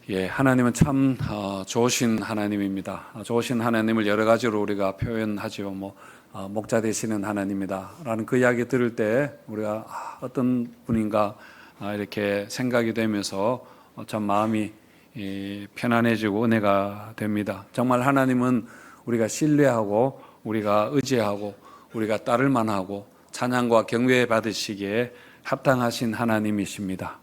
하나님은 참 좋으신 하나님입니다. 좋으신 하나님을 여러 가지로 우리가 표현하지요. 목자 되시는 하나님이다라는 그 이야기 들을 때 우리가 어떤 분인가 이렇게 생각이 되면서 참 마음이 편안해지고 은혜가 됩니다. 정말 하나님은 우리가 신뢰하고 우리가 의지하고 우리가 따를 만하고 찬양과 경외 받으시기에 합당하신 하나님이십니다.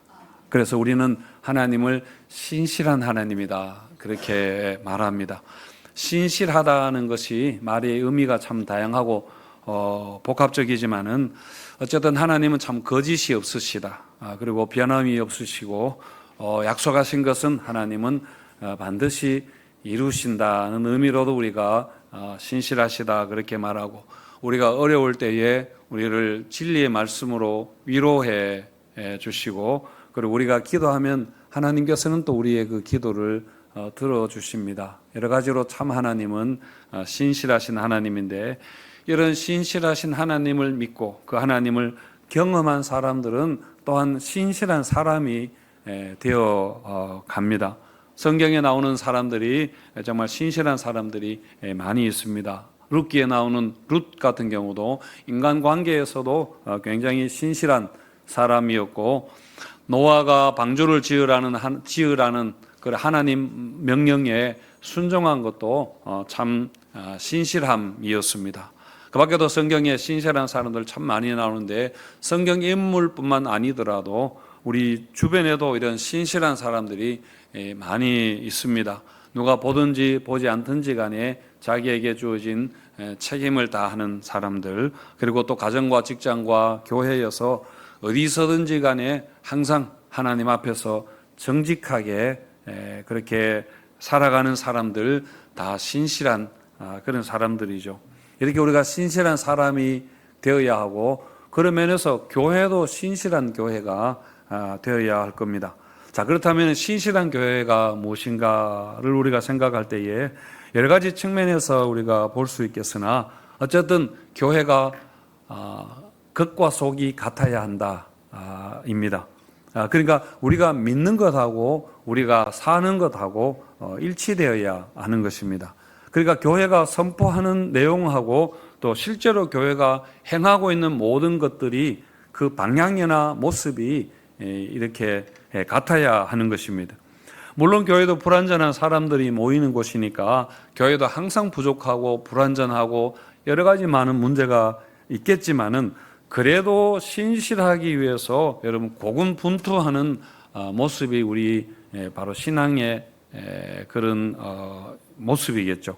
그래서 우리는 하나님을 신실한 하나님이다 그렇게 말합니다. 신실하다는 것이 말의 의미가 참 다양하고 복합적이지만은 어쨌든 하나님은 참 거짓이 없으시다. 그리고 변함이 없으시고 약속하신 것은 하나님은 반드시 이루신다는 의미로도 우리가 신실하시다 그렇게 말하고, 우리가 어려울 때에 우리를 진리의 말씀으로 위로해 주시고, 그리고 우리가 기도하면 하나님께서는 또 우리의 그 기도를 들어주십니다. 여러 가지로 참 하나님은 신실하신 하나님인데, 이런 신실하신 하나님을 믿고 그 하나님을 경험한 사람들은 또한 신실한 사람이 되어 갑니다. 성경에 나오는 사람들이 정말 신실한 사람들이 많이 있습니다. 룻기에 나오는 룻 같은 경우도 인간관계에서도 굉장히 신실한 사람이었고, 노아가 방주를 지으라는 그 하나님 명령에 순종한 것도 참 신실함이었습니다. 그 밖에도 성경에 신실한 사람들 참 많이 나오는데, 성경 인물뿐만 아니더라도 우리 주변에도 이런 신실한 사람들이 많이 있습니다. 누가 보든지 보지 않든지 간에 자기에게 주어진 책임을 다하는 사람들, 그리고 또 가정과 직장과 교회에서 어디서든지 간에 항상 하나님 앞에서 정직하게 그렇게 살아가는 사람들, 다 신실한 그런 사람들이죠. 이렇게 우리가 신실한 사람이 되어야 하고, 그런 면에서 교회도 신실한 교회가 되어야 할 겁니다. 자, 그렇다면 신실한 교회가 무엇인가를 우리가 생각할 때에 여러 가지 측면에서 우리가 볼 수 있겠으나, 어쨌든 교회가 겉과 속이 같아야 한다 입니다. 그러니까 우리가 믿는 것하고 우리가 사는 것하고 일치되어야 하는 것입니다. 그러니까 교회가 선포하는 내용하고 또 실제로 교회가 행하고 있는 모든 것들이 그 방향이나 모습이 이렇게 같아야 하는 것입니다. 물론 교회도 불완전한 사람들이 모이는 곳이니까 교회도 항상 부족하고 불완전하고 여러 가지 많은 문제가 있겠지만은, 그래도 신실하기 위해서 여러분 고군분투하는 모습이 우리 바로 신앙의 그런 모습이겠죠.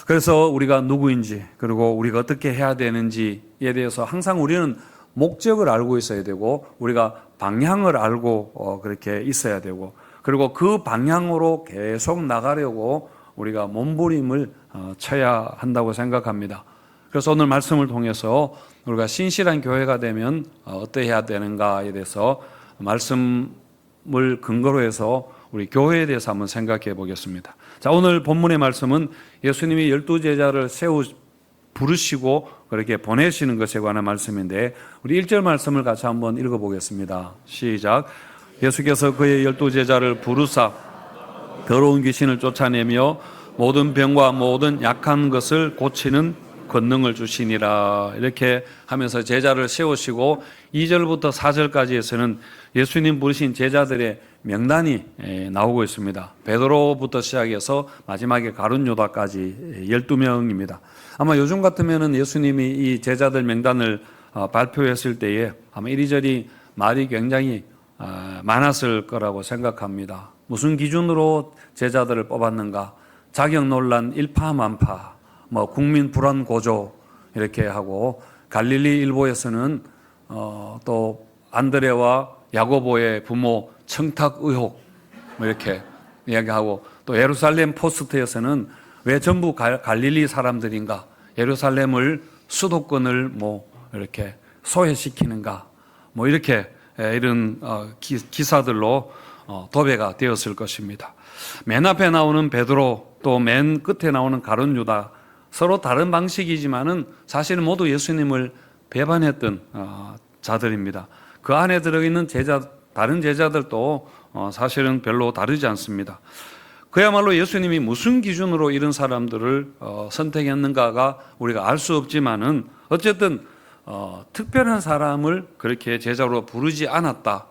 그래서 우리가 누구인지, 그리고 우리가 어떻게 해야 되는지에 대해서 항상 우리는 목적을 알고 있어야 되고, 우리가 방향을 알고 그렇게 있어야 되고, 그리고 그 방향으로 계속 나가려고 우리가 몸부림을 쳐야 한다고 생각합니다. 그래서 오늘 말씀을 통해서 우리가 신실한 교회가 되면 어떠해야 되는가에 대해서 말씀을 근거로 해서 우리 교회에 대해서 한번 생각해 보겠습니다. 자, 오늘 본문의 말씀은 예수님이 12제자를 부르시고 그렇게 보내시는 것에 관한 말씀인데, 우리 1절 말씀을 같이 한번 읽어보겠습니다. 시작. 예수께서 그의 12제자를 부르사 더러운 귀신을 쫓아내며 모든 병과 모든 약한 것을 고치는 권능을 주시니라. 이렇게 하면서 제자를 세우시고 2절부터 4절까지에서는 예수님 부르신 제자들의 명단이 나오고 있습니다. 베드로부터 시작해서 마지막에 가룟 유다까지 12명입니다. 아마 요즘 같으면은 예수님이 이 제자들 명단을 발표했을 때에 아마 이리저리 말이 굉장히 많았을 거라고 생각합니다. 무슨 기준으로 제자들을 뽑았는가? 자격 논란 일파만파, 국민 불안 고조 이렇게 하고, 갈릴리 일보에서는 또 안드레와 야고보의 부모 청탁 의혹 이렇게 이야기하고, 또 예루살렘 포스트에서는 왜 전부 갈릴리 사람들인가? 예루살렘을 수도권을 이렇게 소외시키는가? 이렇게 이런 기사들로 도배가 되었을 것입니다. 맨 앞에 나오는 베드로, 또 맨 끝에 나오는 가룟 유다, 서로 다른 방식이지만은 사실은 모두 예수님을 배반했던 자들입니다. 그 안에 들어있는 다른 제자들도 사실은 별로 다르지 않습니다. 그야말로 예수님이 무슨 기준으로 이런 사람들을 선택했는가가 우리가 알 수 없지만은 어쨌든 특별한 사람을 그렇게 제자로 부르지 않았다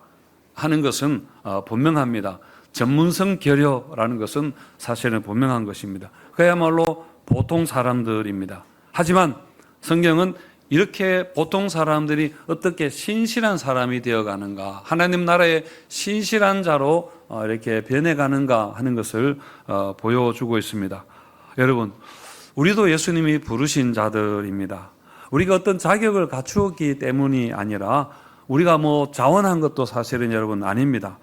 하는 것은 분명합니다. 전문성 결여라는 것은 사실은 분명한 것입니다. 그야말로 보통 사람들입니다. 하지만 성경은 이렇게 보통 사람들이 어떻게 신실한 사람이 되어가는가, 하나님 나라의 신실한 자로 이렇게 변해가는가 하는 것을 보여주고 있습니다. 여러분, 우리도 예수님이 부르신 자들입니다. 우리가 어떤 자격을 갖추었기 때문이 아니라 우리가 뭐 자원한 것도 사실은 여러분 아닙니다.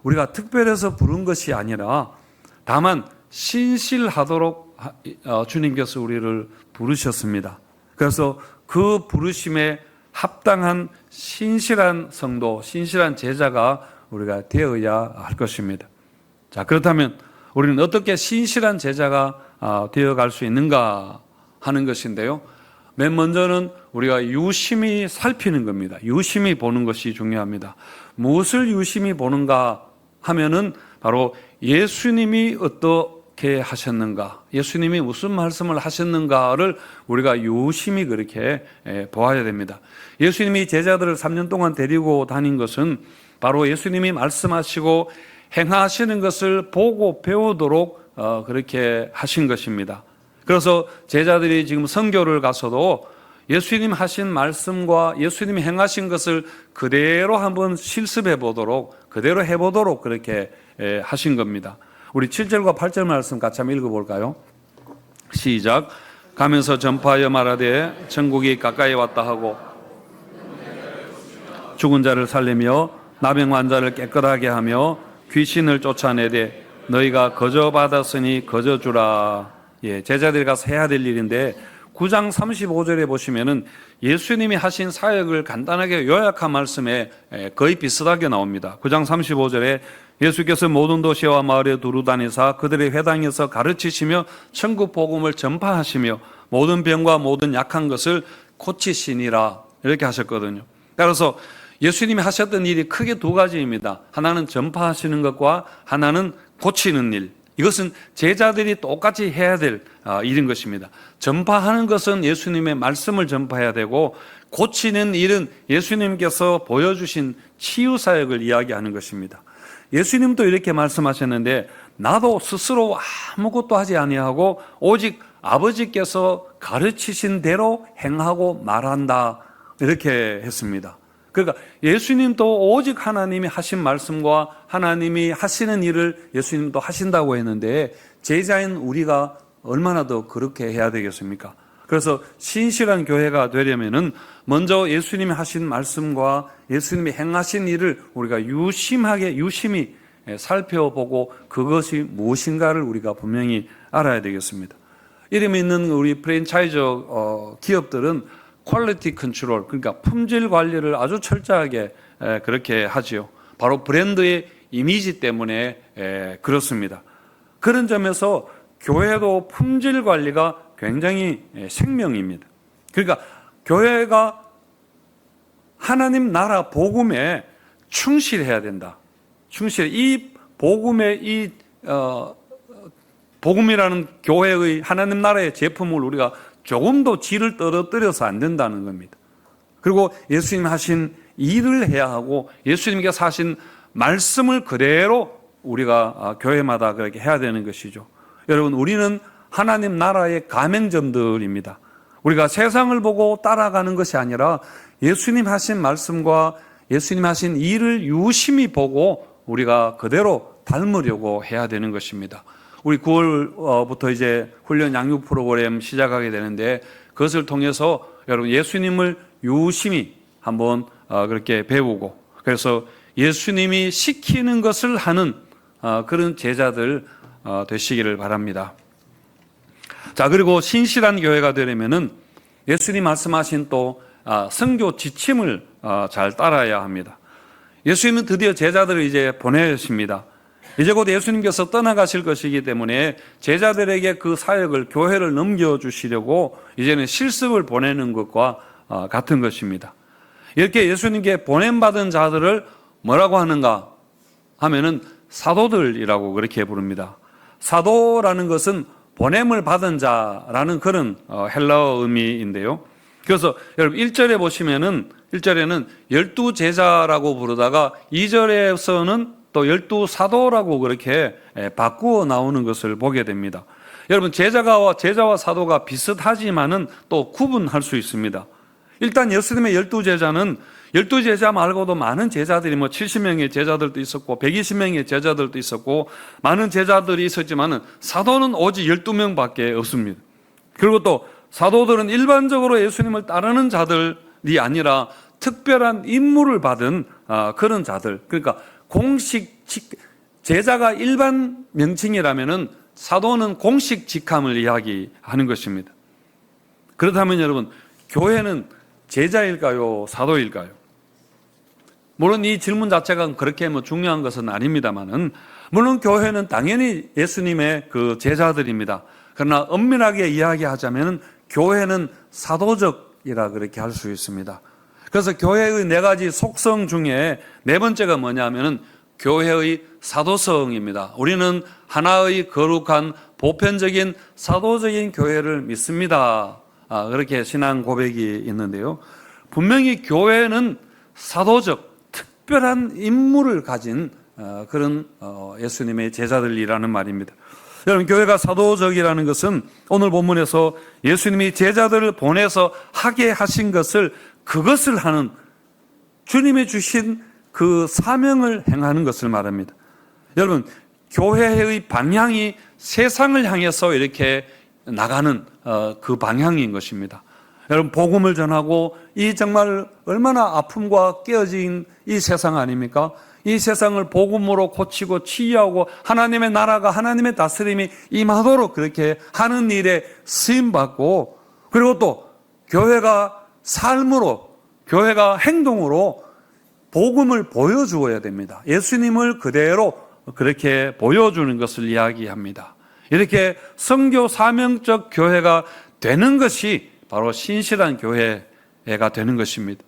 우리가 특별해서 부른 것이 아니라 다만 신실하도록 주님께서 우리를 부르셨습니다. 그래서 그 부르심에 합당한 신실한 성도, 신실한 제자가 우리가 되어야 할 것입니다. 자, 그렇다면 우리는 어떻게 신실한 제자가 되어갈 수 있는가 하는 것인데요. 맨 먼저는 우리가 유심히 살피는 겁니다. 유심히 보는 것이 중요합니다. 무엇을 유심히 보는가 하면은 바로 예수님이 어떻게 하셨는가, 예수님이 무슨 말씀을 하셨는가를 우리가 유심히 그렇게 보아야 됩니다. 예수님이 제자들을 3년 동안 데리고 다닌 것은 바로 예수님이 말씀하시고 행하시는 것을 보고 배우도록 그렇게 하신 것입니다. 그래서 제자들이 지금 선교를 가서도 예수님 하신 말씀과 예수님이 행하신 것을 그대로 한번 실습해 보도록, 그대로 해보도록 그렇게 하신 겁니다. 우리 7절과 8절 말씀 같이 한번 읽어볼까요? 시작. 가면서 전파하여 말하되 천국이 가까이 왔다 하고 죽은 자를 살리며 나병 환자를 깨끗하게 하며 귀신을 쫓아내되 너희가 거저 받았으니 거저 주라. 예, 제자들이 가서 해야 될 일인데 9장 35절에 보시면은 예수님이 하신 사역을 간단하게 요약한 말씀에 거의 비슷하게 나옵니다. 9장 35절에 예수께서 모든 도시와 마을에 두루 다니사 그들의 회당에서 가르치시며 천국 복음을 전파하시며 모든 병과 모든 약한 것을 고치시니라 이렇게 하셨거든요. 따라서 예수님이 하셨던 일이 크게 두 가지입니다. 하나는 전파하시는 것과 하나는 고치는 일. 이것은 제자들이 똑같이 해야 될 일인 것입니다. 전파하는 것은 예수님의 말씀을 전파해야 되고 고치는 일은 예수님께서 보여주신 치유사역을 이야기하는 것입니다. 예수님도 이렇게 말씀하셨는데 나도 스스로 아무것도 하지 아니하고 오직 아버지께서 가르치신 대로 행하고 말한다 이렇게 했습니다. 그러니까 예수님도 오직 하나님이 하신 말씀과 하나님이 하시는 일을 예수님도 하신다고 했는데 제자인 우리가 얼마나 더 그렇게 해야 되겠습니까? 그래서 신실한 교회가 되려면은 먼저 예수님이 하신 말씀과 예수님이 행하신 일을 우리가 유심히 살펴보고 그것이 무엇인가를 우리가 분명히 알아야 되겠습니다. 이름 있는 우리 프랜차이즈 기업들은 퀄리티 컨트롤, 그러니까 품질 관리를 아주 철저하게 그렇게 하지요. 바로 브랜드의 이미지 때문에 그렇습니다. 그런 점에서 교회도 품질 관리가 굉장히 생명입니다. 그러니까 교회가 하나님 나라 복음에 충실해야 된다. 이 복음의 복음이라는 교회의 하나님 나라의 제품을 우리가 조금도 질을 떨어뜨려서 안 된다는 겁니다. 그리고 예수님 하신 일을 해야 하고 예수님께서 하신 말씀을 그대로 우리가 교회마다 그렇게 해야 되는 것이죠. 여러분, 우리는 하나님 나라의 가맹점들입니다. 우리가 세상을 보고 따라가는 것이 아니라 예수님 하신 말씀과 예수님 하신 일을 유심히 보고 우리가 그대로 닮으려고 해야 되는 것입니다. 우리 9월부터 이제 훈련 양육 프로그램 시작하게 되는데 그것을 통해서 여러분 예수님을 유심히 한번 그렇게 배우고 그래서 예수님이 시키는 것을 하는 그런 제자들 되시기를 바랍니다. 자, 그리고 신실한 교회가 되려면은 예수님 말씀하신 또 선교 지침을 잘 따라야 합니다. 예수님은 드디어 제자들을 이제 보내십니다. 이제 곧 예수님께서 떠나가실 것이기 때문에 제자들에게 그 사역을 교회를 넘겨주시려고 이제는 실습을 보내는 것과 같은 것입니다. 이렇게 예수님께 보냄받은 자들을 뭐라고 하는가? 하면은 사도들이라고 그렇게 부릅니다. 사도라는 것은 보냄을 받은 자라는 그런 헬라어 의미인데요. 그래서 여러분 1절에 보시면은 1절에는 12제자라고 부르다가 2절에서는 또 12사도라고 그렇게 바꾸어 나오는 것을 보게 됩니다. 여러분 제자와 사도가 비슷하지만은 또 구분할 수 있습니다. 일단 예수님의 12제자는 12제자 말고도 많은 제자들이 70명의 제자들도 있었고 120명의 제자들도 있었고 많은 제자들이 있었지만은 사도는 오직 12명밖에 없습니다. 그리고 또 사도들은 일반적으로 예수님을 따르는 자들이 아니라 특별한 임무를 받은 그런 자들. 그러니까 공식 제자가 일반 명칭이라면은 사도는 공식 직함을 이야기하는 것입니다. 그렇다면 여러분, 교회는 제자일까요? 사도일까요? 물론 이 질문 자체가 그렇게 중요한 것은 아닙니다만은, 물론 교회는 당연히 예수님의 그 제자들입니다. 그러나 엄밀하게 이야기하자면 교회는 사도적이라 그렇게 할 수 있습니다. 그래서 교회의 4가지 속성 중에 4번째가 뭐냐면은 교회의 사도성입니다. 우리는 하나의 거룩한 보편적인 사도적인 교회를 믿습니다. 그렇게 신앙 고백이 있는데요. 분명히 교회는 사도적, 특별한 임무를 가진 그런 예수님의 제자들이라는 말입니다. 여러분, 교회가 사도적이라는 것은 오늘 본문에서 예수님이 제자들을 보내서 하게 하신 것을 그것을 하는 주님이 주신 그 사명을 행하는 것을 말합니다. 여러분, 교회의 방향이 세상을 향해서 이렇게 나가는 그 방향인 것입니다. 여러분, 복음을 전하고 이 정말 얼마나 아픔과 깨어진 이 세상 아닙니까? 이 세상을 복음으로 고치고 치유하고 하나님의 나라가, 하나님의 다스림이 임하도록 그렇게 하는 일에 쓰임받고, 그리고 또 교회가 삶으로, 교회가 행동으로 복음을 보여주어야 됩니다. 예수님을 그대로 그렇게 보여주는 것을 이야기합니다. 이렇게 선교 사명적 교회가 되는 것이 바로 신실한 교회가 되는 것입니다.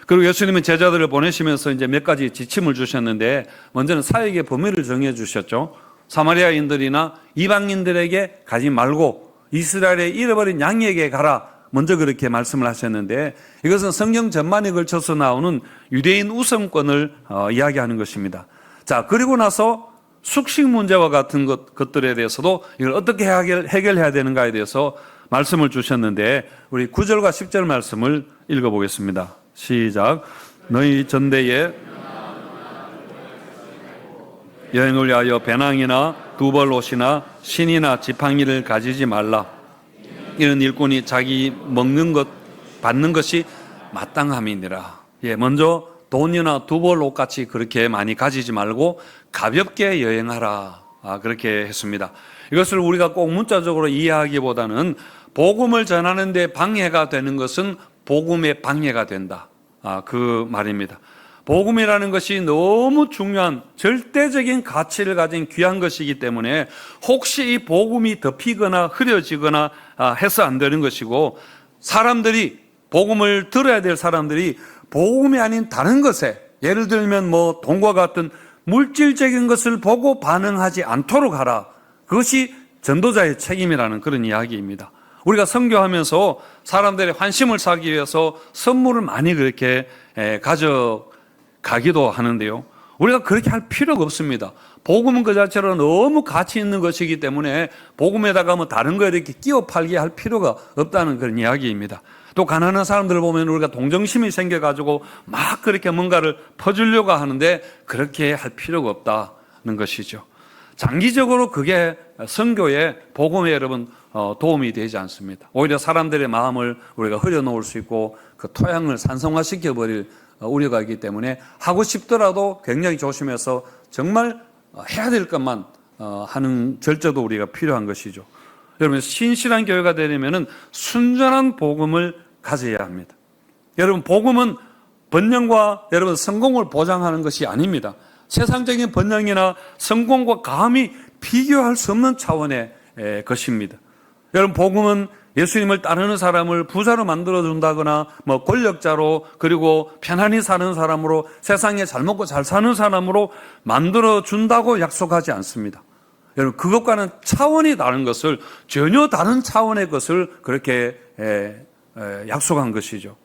그리고 예수님은 제자들을 보내시면서 이제 몇 가지 지침을 주셨는데, 먼저는 사역의 범위를 정해 주셨죠. 사마리아인들이나 이방인들에게 가지 말고 이스라엘의 잃어버린 양에게 가라, 먼저 그렇게 말씀을 하셨는데, 이것은 성경 전반에 걸쳐서 나오는 유대인 우선권을 이야기하는 것입니다. 자, 그리고 나서 숙식 문제와 같은 것들에 대해서도 이걸 어떻게 해결해야 되는가에 대해서 말씀을 주셨는데, 우리 9절과 10절 말씀을 읽어보겠습니다. 시작. 너희 전대에 여행을 위하여 배낭이나 두벌옷이나 신이나 지팡이를 가지지 말라. 이런 일꾼이 자기 먹는 것 받는 것이 마땅함이니라. 먼저 돈이나 두벌옷 같이 그렇게 많이 가지지 말고 가볍게 여행하라. 그렇게 했습니다. 이것을 우리가 꼭 문자적으로 이해하기보다는 복음을 전하는 데 방해가 되는 것은 복음의 방해가 된다. 그 말입니다. 복음이라는 것이 너무 중요한 절대적인 가치를 가진 귀한 것이기 때문에 혹시 이 복음이 덮이거나 흐려지거나 해서 안 되는 것이고, 사람들이, 복음을 들어야 될 사람들이 복음이 아닌 다른 것에, 예를 들면 돈과 같은 물질적인 것을 보고 반응하지 않도록 하라. 그것이 전도자의 책임이라는 그런 이야기입니다. 우리가 선교하면서 사람들의 환심을 사기 위해서 선물을 많이 그렇게 가져가기도 하는데요. 우리가 그렇게 할 필요가 없습니다. 복음은 그 자체로 너무 가치 있는 것이기 때문에 복음에다가 다른 거 이렇게 끼워 팔게 할 필요가 없다는 그런 이야기입니다. 또 가난한 사람들을 보면 우리가 동정심이 생겨가지고 막 그렇게 뭔가를 퍼주려고 하는데 그렇게 할 필요가 없다는 것이죠. 장기적으로 그게 선교에, 복음에 여러분 도움이 되지 않습니다. 오히려 사람들의 마음을 우리가 흐려놓을 수 있고 그 토양을 산성화시켜버릴 우려가 있기 때문에 하고 싶더라도 굉장히 조심해서 정말 해야 될 것만 하는 절제도 우리가 필요한 것이죠. 여러분, 신실한 교회가 되려면 순전한 복음을 가져야 합니다. 여러분, 복음은 번영과 여러분 성공을 보장하는 것이 아닙니다. 세상적인 번영이나 성공과 감히 비교할 수 없는 차원의 것입니다. 여러분, 복음은 예수님을 따르는 사람을 부자로 만들어준다거나 뭐 권력자로 그리고 편안히 사는 사람으로 세상에 잘 먹고 잘 사는 사람으로 만들어준다고 약속하지 않습니다. 여러분, 그것과는 차원이 다른 것을, 전혀 다른 차원의 것을 그렇게 약속한 것이죠.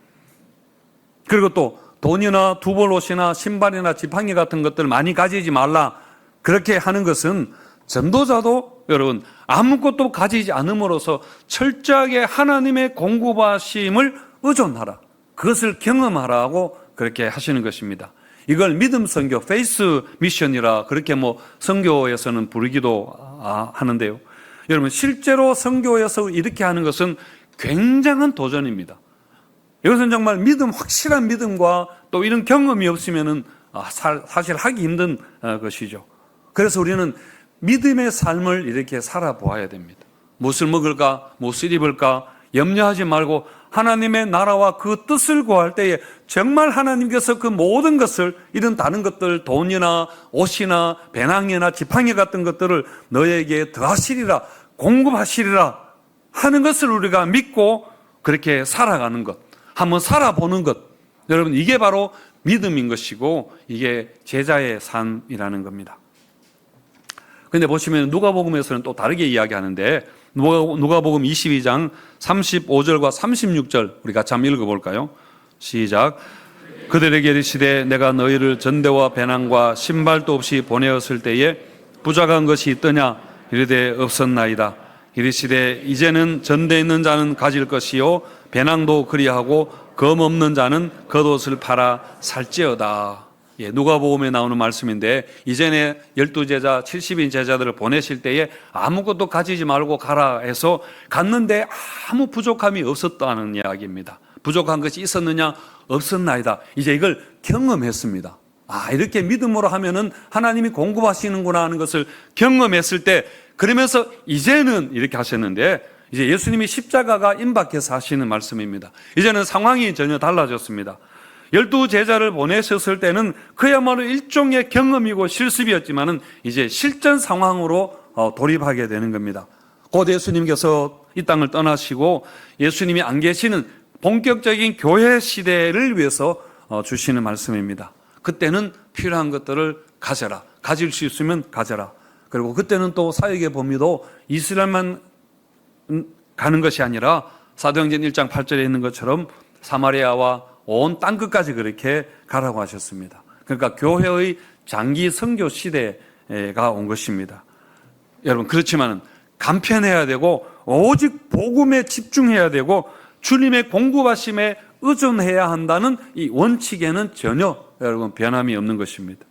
그리고 또 돈이나 두벌 옷이나 신발이나 지팡이 같은 것들 많이 가지지 말라, 그렇게 하는 것은 전도자도 여러분 아무것도 가지지 않음으로써 철저하게 하나님의 공급하심을 의존하라, 그것을 경험하라고 그렇게 하시는 것입니다. 이걸 믿음 선교, 페이스 미션이라 그렇게 뭐 선교에서는 부르기도 하는데요. 여러분, 실제로 선교에서 이렇게 하는 것은 굉장한 도전입니다. 이것은 정말 믿음, 확실한 믿음과 또 이런 경험이 없으면은 사실 하기 힘든 것이죠. 그래서 우리는 믿음의 삶을 이렇게 살아보아야 됩니다. 무엇을 먹을까, 무엇을 입을까 염려하지 말고 하나님의 나라와 그 뜻을 구할 때에 정말 하나님께서 그 모든 것을, 이런 다른 것들, 돈이나 옷이나 배낭이나 지팡이 같은 것들을 너에게 더하시리라, 공급하시리라 하는 것을 우리가 믿고 그렇게 살아가는 것, 한번 살아보는 것, 여러분, 이게 바로 믿음인 것이고 이게 제자의 삶이라는 겁니다. 그런데 보시면 누가복음에서는 또 다르게 이야기하는데, 누가복음 22장 35절과 36절 우리 같이 한번 읽어볼까요? 시작. 그들에게 이르시되 내가 너희를 전대와 배낭과 신발도 없이 보내었을 때에 부족한 것이 있더냐? 이르되 없었나이다. 이르시되 이제는 전대 있는 자는 가질 것이요 배낭도 그리하고 검 없는 자는 겉옷을 팔아 살지어다. 누가복음에 나오는 말씀인데, 이전에 12제자 70인 제자들을 보내실 때에 아무것도 가지지 말고 가라 해서 갔는데 아무 부족함이 없었다는 이야기입니다. 부족한 것이 있었느냐? 없었나이다. 이제 이걸 경험했습니다. 이렇게 믿음으로 하면은 하나님이 공급하시는구나 하는 것을 경험했을 때, 그러면서 이제는 이렇게 하셨는데, 이제 예수님이 십자가가 임박해서 하시는 말씀입니다. 이제는 상황이 전혀 달라졌습니다. 12제자를 보내셨을 때는 그야말로 일종의 경험이고 실습이었지만은 이제 실전 상황으로 돌입하게 되는 겁니다. 곧 예수님께서 이 땅을 떠나시고 예수님이 안 계시는 본격적인 교회 시대를 위해서 주시는 말씀입니다. 그때는 필요한 것들을 가져라, 가질 수 있으면 가져라. 그리고 그때는 또 사역의 범위도 이스라엘만 가는 것이 아니라 사도행전 1장 8절에 있는 것처럼 사마리아와 온 땅끝까지 그렇게 가라고 하셨습니다. 그러니까 교회의 장기 선교 시대가 온 것입니다. 여러분, 그렇지만 간편해야 되고 오직 복음에 집중해야 되고 주님의 공급하심에 의존해야 한다는 이 원칙에는 전혀 여러분 변함이 없는 것입니다.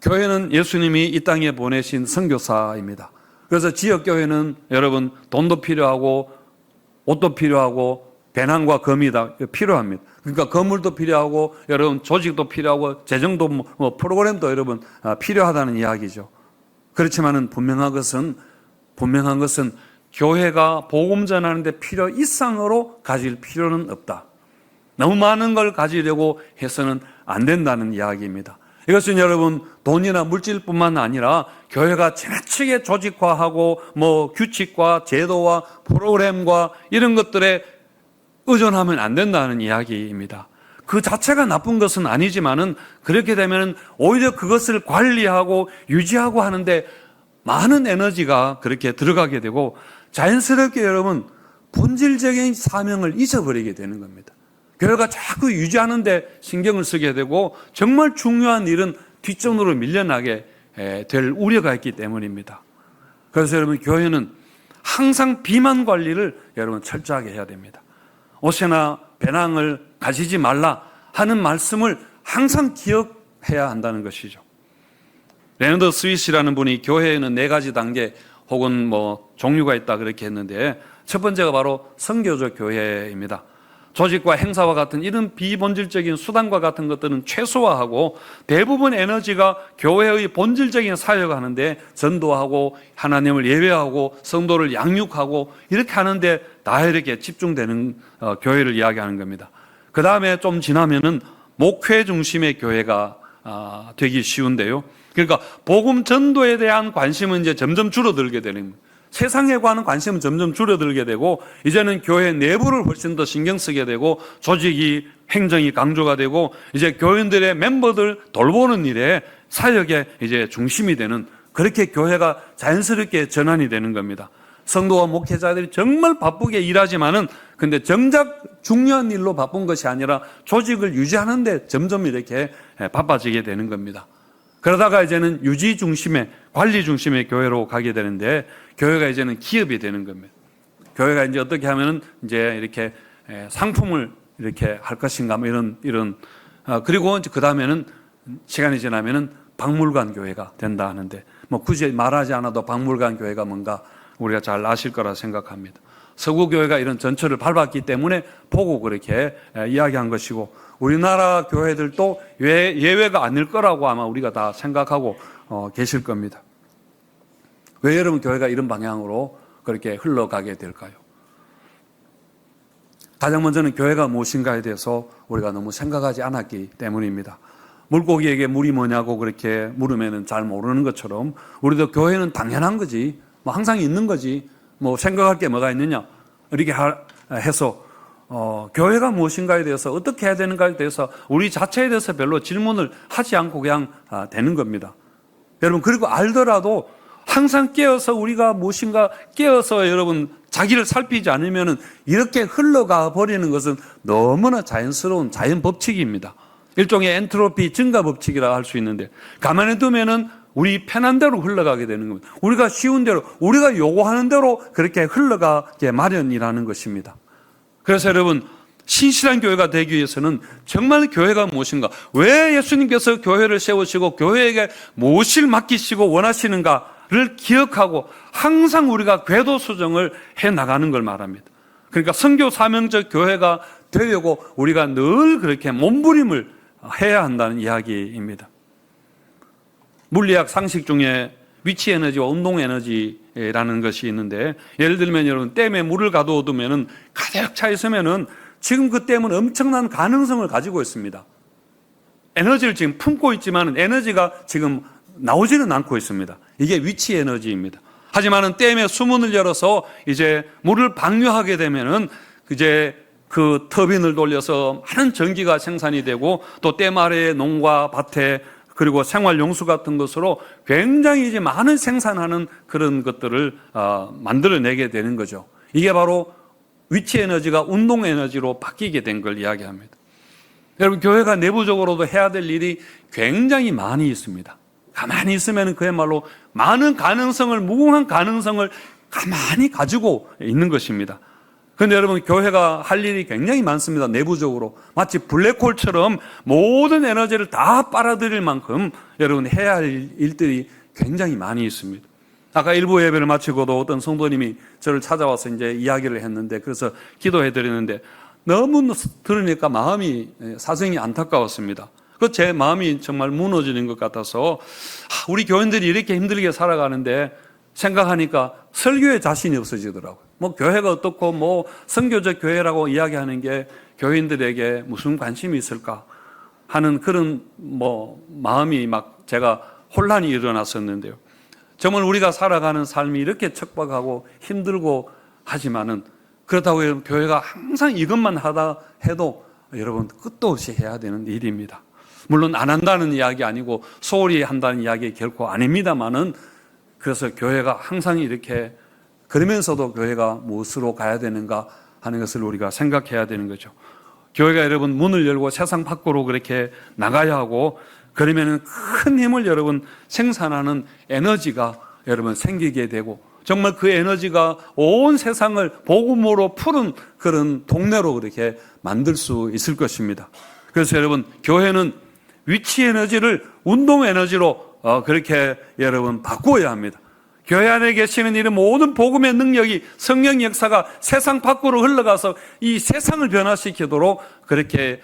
교회는 예수님이 이 땅에 보내신 선교사입니다. 그래서 지역교회는 여러분 돈도 필요하고 옷도 필요하고 배낭과 검이 다 필요합니다. 그러니까 건물도 필요하고 여러분 조직도 필요하고 재정도 뭐 프로그램도 여러분 필요하다는 이야기죠. 그렇지만은 분명한 것은 교회가 복음 전하는데 필요 이상으로 가질 필요는 없다. 너무 많은 걸 가지려고 해서는 안 된다는 이야기입니다. 이것은 여러분 돈이나 물질뿐만 아니라 교회가 지나치게 조직화하고 뭐 규칙과 제도와 프로그램과 이런 것들에 의존하면 안 된다는 이야기입니다. 그 자체가 나쁜 것은 아니지만은 그렇게 되면 오히려 그것을 관리하고 유지하고 하는데 많은 에너지가 그렇게 들어가게 되고 자연스럽게 여러분 본질적인 사명을 잊어버리게 되는 겁니다. 교회가 자꾸 유지하는데 신경을 쓰게 되고 정말 중요한 일은 뒷전으로 밀려나게 될 우려가 있기 때문입니다. 그래서 여러분 교회는 항상 비만 관리를 여러분 철저하게 해야 됩니다. 옷이나 배낭을 가지지 말라 하는 말씀을 항상 기억해야 한다는 것이죠. 레너드 스윗이라는 분이 교회에는 4가지 단계 혹은 뭐 종류가 있다 그렇게 했는데, 첫 번째가 바로 선교적 교회입니다. 조직과 행사와 같은 이런 비본질적인 수단과 같은 것들은 최소화하고 대부분 에너지가 교회의 본질적인 사역을 하는데 전도하고 하나님을 예배하고 성도를 양육하고 이렇게 하는데 다 이렇게 집중되는 교회를 이야기하는 겁니다. 그 다음에 좀 지나면은 목회 중심의 교회가 되기 쉬운데요. 그러니까 복음 전도에 대한 관심은 이제 점점 줄어들게 되는 겁니다. 세상에 관한 관심은 점점 줄어들게 되고 이제는 교회 내부를 훨씬 더 신경 쓰게 되고 조직이 행정이 강조가 되고 이제 교인들의 멤버들 돌보는 일에 사역의 이제 중심이 되는 그렇게 교회가 자연스럽게 전환이 되는 겁니다. 성도와 목회자들이 정말 바쁘게 일하지만은 근데 정작 중요한 일로 바쁜 것이 아니라 조직을 유지하는 데 점점 이렇게 바빠지게 되는 겁니다. 그러다가 이제는 유지 중심의 관리 중심의 교회로 가게 되는데 교회가 이제는 기업이 되는 겁니다. 교회가 이제 어떻게 하면은 이제 이렇게 상품을 이렇게 할 것인가 뭐 이런 그리고 이제 그 다음에는 시간이 지나면은 박물관 교회가 된다 하는데 뭐 굳이 말하지 않아도 박물관 교회가 뭔가 우리가 잘 아실 거라 생각합니다. 서구 교회가 이런 전철을 밟았기 때문에 보고 그렇게 이야기한 것이고 우리나라 교회들도 예외가 아닐 거라고 아마 우리가 다 생각하고 계실 겁니다. 왜 여러분 교회가 이런 방향으로 그렇게 흘러가게 될까요? 가장 먼저는 교회가 무엇인가에 대해서 우리가 너무 생각하지 않았기 때문입니다. 물고기에게 물이 뭐냐고 그렇게 물으면 잘 모르는 것처럼 우리도 교회는 당연한 거지, 뭐 항상 있는 거지, 뭐 생각할 게 뭐가 있느냐 이렇게 해서 교회가 무엇인가에 대해서 어떻게 해야 되는가에 대해서 우리 자체에 대해서 별로 질문을 하지 않고 그냥 되는 겁니다. 여러분 그리고 알더라도 항상 깨어서 우리가 무엇인가 깨어서 여러분 자기를 살피지 않으면 이렇게 흘러가 버리는 것은 너무나 자연스러운 자연 법칙입니다. 일종의 엔트로피 증가 법칙이라 할 수 있는데 가만히 두면은 우리 편한 대로 흘러가게 되는 겁니다. 우리가 쉬운 대로 우리가 요구하는 대로 그렇게 흘러가게 마련이라는 것입니다. 그래서 여러분 신실한 교회가 되기 위해서는 정말 교회가 무엇인가, 왜 예수님께서 교회를 세우시고 교회에게 무엇을 맡기시고 원하시는가를 기억하고 항상 우리가 궤도 수정을 해나가는 걸 말합니다. 그러니까 선교 사명적 교회가 되려고 우리가 늘 그렇게 몸부림을 해야 한다는 이야기입니다. 물리학 상식 중에 위치 에너지와 운동 에너지라는 것이 있는데 예를 들면 여러분 댐에 물을 가둬두면 가득 차 있으면은 지금 그 댐은 엄청난 가능성을 가지고 있습니다. 에너지를 지금 품고 있지만 에너지가 지금 나오지는 않고 있습니다. 이게 위치 에너지입니다. 하지만은 댐에 수문을 열어서 이제 물을 방류하게 되면은 이제 그 터빈을 돌려서 많은 전기가 생산이 되고 또 댐 아래의 농가 밭에 그리고 생활용수 같은 것으로 굉장히 이제 많은 생산하는 그런 것들을 만들어내게 되는 거죠. 이게 바로 위치 에너지가 운동 에너지로 바뀌게 된 걸 이야기합니다. 여러분 교회가 내부적으로도 해야 될 일이 굉장히 많이 있습니다. 가만히 있으면 그야말로 많은 가능성을, 무궁한 가능성을 가만히 가지고 있는 것입니다. 그런데 여러분 교회가 할 일이 굉장히 많습니다. 내부적으로 마치 블랙홀처럼 모든 에너지를 다 빨아들일 만큼 여러분 해야 할 일들이 굉장히 많이 있습니다. 아까 일부 예배를 마치고도 어떤 성도님이 저를 찾아와서 이제 이야기를 했는데 그래서 기도해 드리는데 너무 들으니까 마음이 사정이 안타까웠습니다. 그 제 마음이 정말 무너지는 것 같아서 우리 교인들이 이렇게 힘들게 살아가는데 생각하니까 설교에 자신이 없어지더라고요. 뭐 교회가 어떻고 뭐 선교적 교회라고 이야기하는 게 교인들에게 무슨 관심이 있을까 하는 그런 뭐 마음이 막 제가 혼란이 일어났었는데요. 정말 우리가 살아가는 삶이 이렇게 척박하고 힘들고 하지만은 그렇다고 여러분 교회가 항상 이것만 하다 해도 여러분 끝도 없이 해야 되는 일입니다. 물론 안 한다는 이야기 아니고 소홀히 한다는 이야기 결코 아닙니다만은 그래서 교회가 항상 이렇게 그러면서도 교회가 무엇으로 가야 되는가 하는 것을 우리가 생각해야 되는 거죠. 교회가 여러분 문을 열고 세상 밖으로 그렇게 나가야 하고 그러면은 큰 힘을 여러분 생산하는 에너지가 여러분 생기게 되고 정말 그 에너지가 온 세상을 복음으로 푸른 그런 동네로 그렇게 만들 수 있을 것입니다. 그래서 여러분 교회는 위치 에너지를 운동 에너지로 그렇게 여러분 바꾸어야 합니다. 교회 안에 계시는 이 모든 복음의 능력이 성령 역사가 세상 밖으로 흘러가서 이 세상을 변화시키도록 그렇게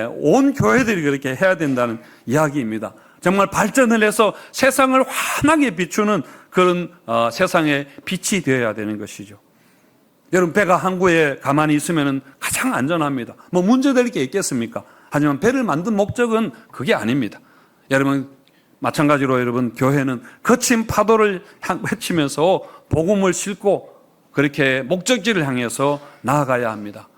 온 교회들이 그렇게 해야 된다는 이야기입니다. 정말 발전을 해서 세상을 환하게 비추는 그런 세상의 빛이 되어야 되는 것이죠. 여러분 배가 항구에 가만히 있으면 가장 안전합니다. 뭐 문제될 게 있겠습니까? 하지만 배를 만든 목적은 그게 아닙니다. 여러분 마찬가지로 여러분, 교회는 거친 파도를 헤치면서 복음을 싣고 그렇게 목적지를 향해서 나아가야 합니다.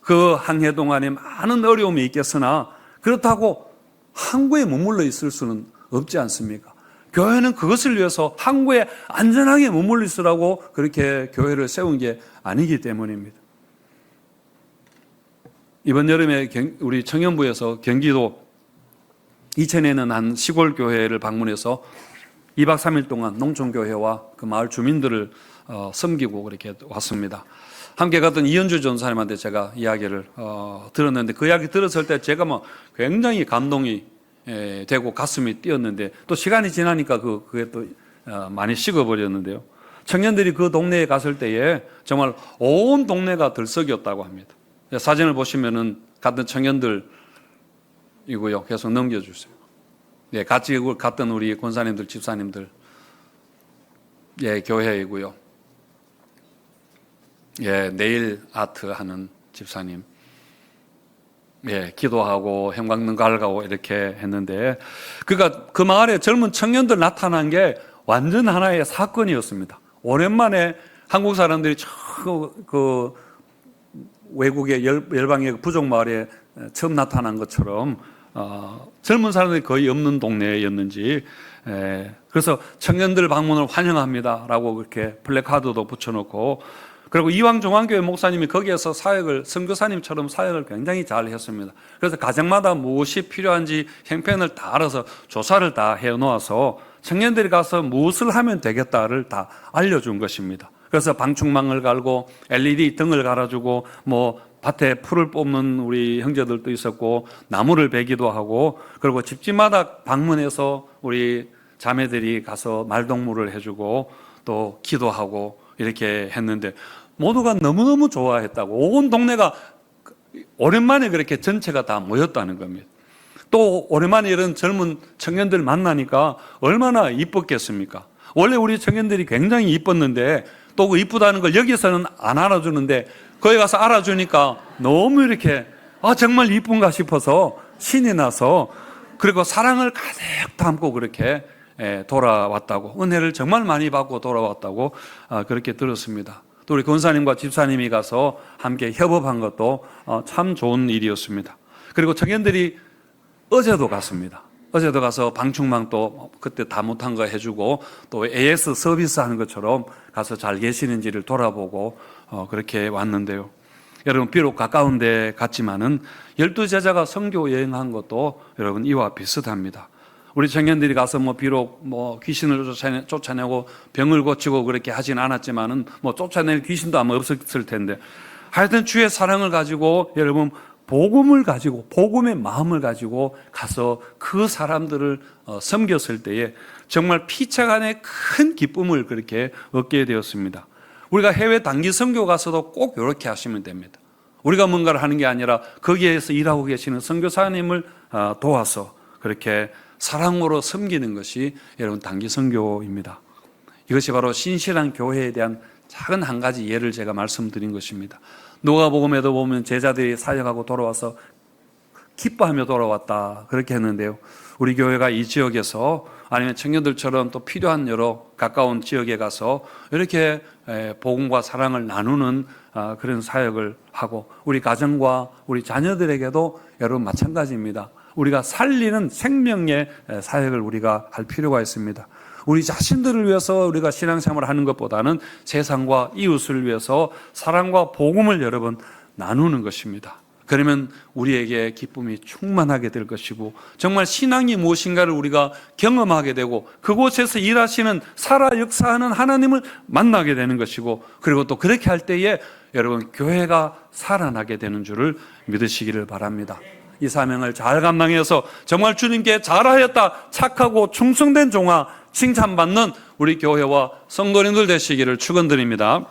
그 항해 동안에 많은 어려움이 있겠으나 그렇다고 항구에 머물러 있을 수는 없지 않습니까? 교회는 그것을 위해서 항구에 안전하게 머물러 있으라고 그렇게 교회를 세운 게 아니기 때문입니다. 이번 여름에 우리 청년부에서 경기도 이천에는 한 시골 교회를 방문해서 2박 3일 동안 농촌교회와 그 마을 주민들을 섬기고 그렇게 왔습니다. 함께 갔던 이현주 전사님한테 제가 이야기를 들었는데 그 이야기 들었을 때 제가 굉장히 감동이 되고 가슴이 뛰었는데 또 시간이 지나니까 그게 또 많이 식어버렸는데요. 청년들이 그 동네에 갔을 때에 정말 온 동네가 들썩였다고 합니다. 사진을 보시면은 갔던 청년들이고요. 계속 넘겨주세요. 예, 같이 갔던 우리 권사님들, 집사님들, 예, 교회이고요. 예, 네일 아트 하는 집사님. 예, 기도하고 형광등갈 가고 이렇게 했는데, 그러니까 그 마을에 젊은 청년들 나타난 게 완전 하나의 사건이었습니다. 오랜만에 한국 사람들이 그 외국의 열방의 부족 마을에 처음 나타난 것처럼 젊은 사람들이 거의 없는 동네였는지, 그래서 청년들 방문을 환영합니다라고 그렇게 플래카드도 붙여놓고, 그리고 이왕중앙교회 목사님이 거기에서 사역을 선교사님처럼 사역을 굉장히 잘 했습니다. 그래서 가정마다 무엇이 필요한지 형편을 다 알아서 조사를 다 해놓아서 청년들이 가서 무엇을 하면 되겠다를 다 알려준 것입니다. 그래서 방충망을 갈고 LED 등을 갈아주고 밭에 풀을 뽑는 우리 형제들도 있었고 나무를 베기도 하고, 그리고 집집마다 방문해서 우리 자매들이 가서 말동무를 해주고 또 기도하고 이렇게 했는데 모두가 너무너무 좋아했다고, 온 동네가 오랜만에 그렇게 전체가 다 모였다는 겁니다. 또 오랜만에 이런 젊은 청년들 만나니까 얼마나 이뻤겠습니까? 원래 우리 청년들이 굉장히 이뻤는데 또 그 이쁘다는 걸 여기서는 안 알아주는데 거기 가서 알아주니까 너무 이렇게 정말 이쁜가 싶어서 신이 나서, 그리고 사랑을 가득 담고 그렇게 돌아왔다고, 은혜를 정말 많이 받고 돌아왔다고 그렇게 들었습니다. 또 우리 권사님과 집사님이 가서 함께 협업한 것도 참 좋은 일이었습니다. 그리고 청년들이 어제도 갔습니다. 어제도 가서 방충망도 그때 다 못한 거 해주고 또 AS 서비스 하는 것처럼 가서 잘 계시는지를 돌아보고 그렇게 왔는데요. 여러분, 비록 가까운 데 갔지만은 12제자가 선교 여행한 것도 여러분 이와 비슷합니다. 우리 청년들이 가서 비록 귀신을 쫓아내고 병을 고치고 그렇게 하진 않았지만은 쫓아낼 귀신도 아마 없었을 텐데, 하여튼 주의 사랑을 가지고 여러분 복음을 가지고 복음의 마음을 가지고 가서 그 사람들을 섬겼을 때에 정말 피차간의 큰 기쁨을 그렇게 얻게 되었습니다. 우리가 해외 단기 선교 가서도 꼭 이렇게 하시면 됩니다. 우리가 뭔가를 하는 게 아니라 거기에서 일하고 계시는 선교사님을 도와서 그렇게 사랑으로 섬기는 것이 여러분 단기 선교입니다. 이것이 바로 신실한 교회에 대한 작은 한 가지 예를 제가 말씀드린 것입니다. 누가복음에도 보면 제자들이 사역하고 돌아와서 기뻐하며 돌아왔다 그렇게 했는데요. 우리 교회가 이 지역에서 아니면 청년들처럼 또 필요한 여러 가까운 지역에 가서 이렇게 복음과 사랑을 나누는 그런 사역을 하고, 우리 가정과 우리 자녀들에게도 여러분 마찬가지입니다. 우리가 살리는 생명의 사역을 우리가 할 필요가 있습니다. 우리 자신들을 위해서 우리가 신앙생활을 하는 것보다는 세상과 이웃을 위해서 사랑과 복음을 여러분 나누는 것입니다. 그러면 우리에게 기쁨이 충만하게 될 것이고, 정말 신앙이 무엇인가를 우리가 경험하게 되고, 그곳에서 일하시는 살아 역사하는 하나님을 만나게 되는 것이고, 그리고 또 그렇게 할 때에 여러분 교회가 살아나게 되는 줄을 믿으시기를 바랍니다. 이 사명을 잘 감당해서 정말 주님께 잘하였다, 착하고 충성된 종아 칭찬받는 우리 교회와 성도님들 되시기를 축원드립니다.